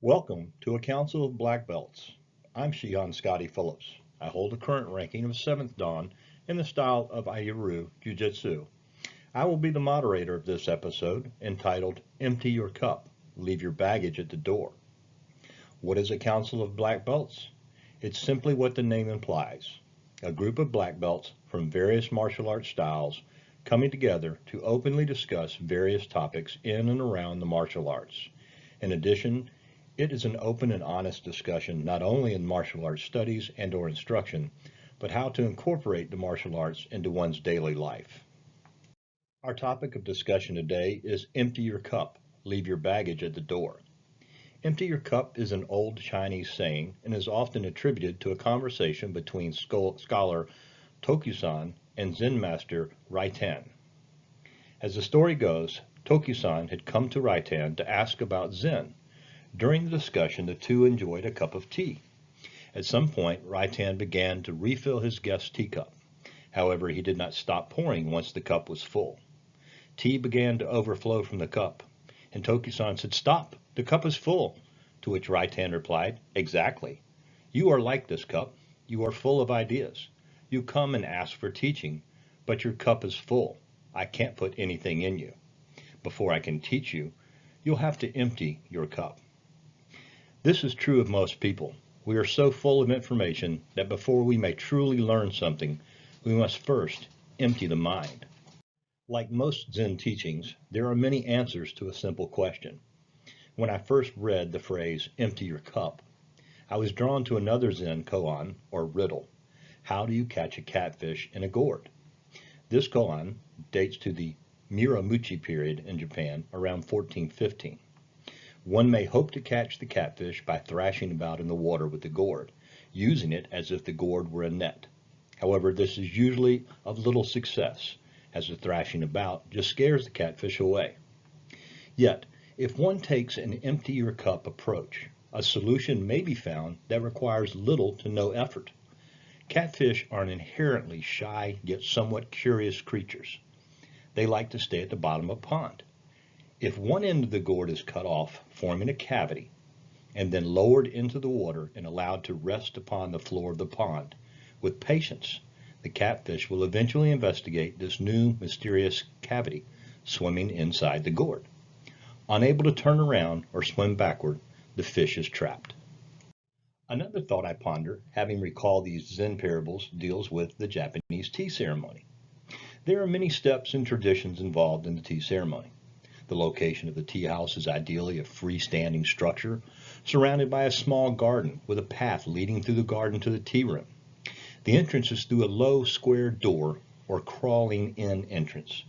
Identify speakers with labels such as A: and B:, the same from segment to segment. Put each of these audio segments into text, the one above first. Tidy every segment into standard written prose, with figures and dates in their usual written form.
A: Welcome to a Council of Black Belts. I'm Shihan Scotty Phillips. I hold a current ranking of 7th Dan in the style of Aido-Ryu Jiu-Jitsu. I will be the moderator of this episode entitled Empty Your Cup, Leave Your Baggage at the Door. What is a Council of Black Belts? It's simply what the name implies. A group of black belts from various martial arts styles coming together to openly discuss various topics in and around the martial arts. In addition, it is an open and honest discussion not only in martial arts studies and/or instruction, but how to incorporate the martial arts into one's daily life. Our topic of discussion today is empty your cup, leave your baggage at the door. Empty your cup is an old Chinese saying and is often attributed to a conversation between scholar Tokusan and Zen master Raitan. As the story goes, Tokusan had come to Raitan to ask about Zen. During the discussion, the two enjoyed a cup of tea. At some point, Raitan began to refill his guest's teacup. However, he did not stop pouring once the cup was full. Tea began to overflow from the cup, and Tokusan said, "Stop, the cup is full," to which Raitan replied, "Exactly. You are like this cup. You are full of ideas. You come and ask for teaching, but your cup is full. I can't put anything in you. Before I can teach you, you'll have to empty your cup." This is true of most people. We are so full of information that before we may truly learn something, we must first empty the mind. Like most Zen teachings, there are many answers to a simple question. When I first read the phrase, empty your cup, I was drawn to another Zen koan, or riddle. How do you catch a catfish in a gourd? This koan dates to the Muromachi period in Japan around 1415. One may hope to catch the catfish by thrashing about in the water with the gourd, using it as if the gourd were a net. However, this is usually of little success, as the thrashing about just scares the catfish away. Yet, if one takes an empty your cup approach, a solution may be found that requires little to no effort. Catfish are inherently shy yet somewhat curious creatures. They like to stay at the bottom of a pond. If one end of the gourd is cut off, forming a cavity, and then lowered into the water and allowed to rest upon the floor of the pond, with patience, the catfish will eventually investigate this new mysterious cavity swimming inside the gourd. Unable to turn around or swim backward, the fish is trapped. Another thought I ponder, having recalled these Zen parables, deals with the Japanese tea ceremony. There are many steps and traditions involved in the tea ceremony. The location of the tea house is ideally a freestanding structure surrounded by a small garden with a path leading through the garden to the tea room. The entrance is through a low square door or crawling in entrance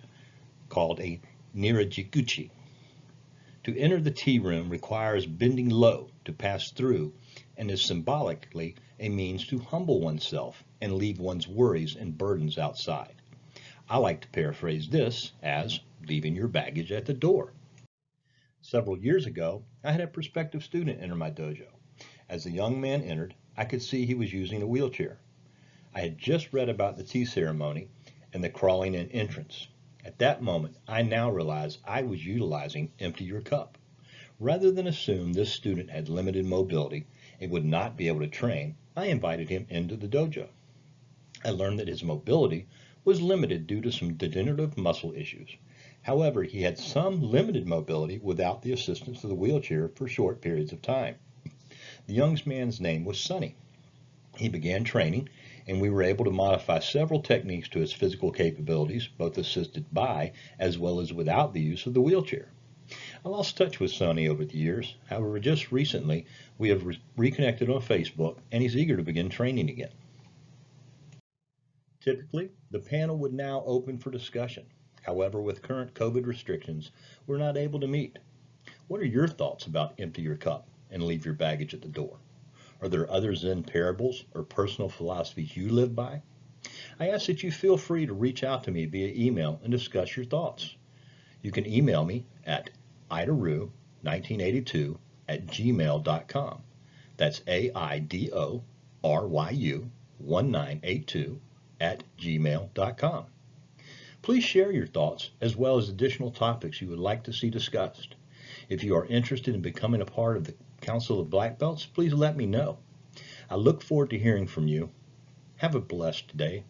A: called a nirajiguchi. To enter the tea room requires bending low to pass through and is symbolically a means to humble oneself and leave one's worries and burdens outside. I like to paraphrase this as leaving your baggage at the door. Several years ago, I had a prospective student enter my dojo. As the young man entered, I could see he was using a wheelchair. I had just read about the tea ceremony and the crawling in entrance. At that moment, I now realized I was utilizing empty your cup. Rather than assume this student had limited mobility and would not be able to train, I invited him into the dojo. I learned that his mobility was limited due to some degenerative muscle issues. However, he had some limited mobility without the assistance of the wheelchair for short periods of time. The young man's name was Sonny. He began training, and we were able to modify several techniques to his physical capabilities, both assisted by as well as without the use of the wheelchair. I lost touch with Sonny over the years. However, just recently, we have reconnected on Facebook, and he's eager to begin training again. Typically, the panel would now open for discussion. However, with current COVID restrictions, we're not able to meet. What are your thoughts about empty your cup and leave your baggage at the door? Are there other Zen parables or personal philosophies you live by? I ask that you feel free to reach out to me via email and discuss your thoughts. You can email me at aido1982@gmail.com. That's AIDORYU1982@gmail.com. Please share your thoughts as well as additional topics you would like to see discussed. If you are interested in becoming a part of the Council of Black Belts, please let me know. I look forward to hearing from you. Have a blessed day.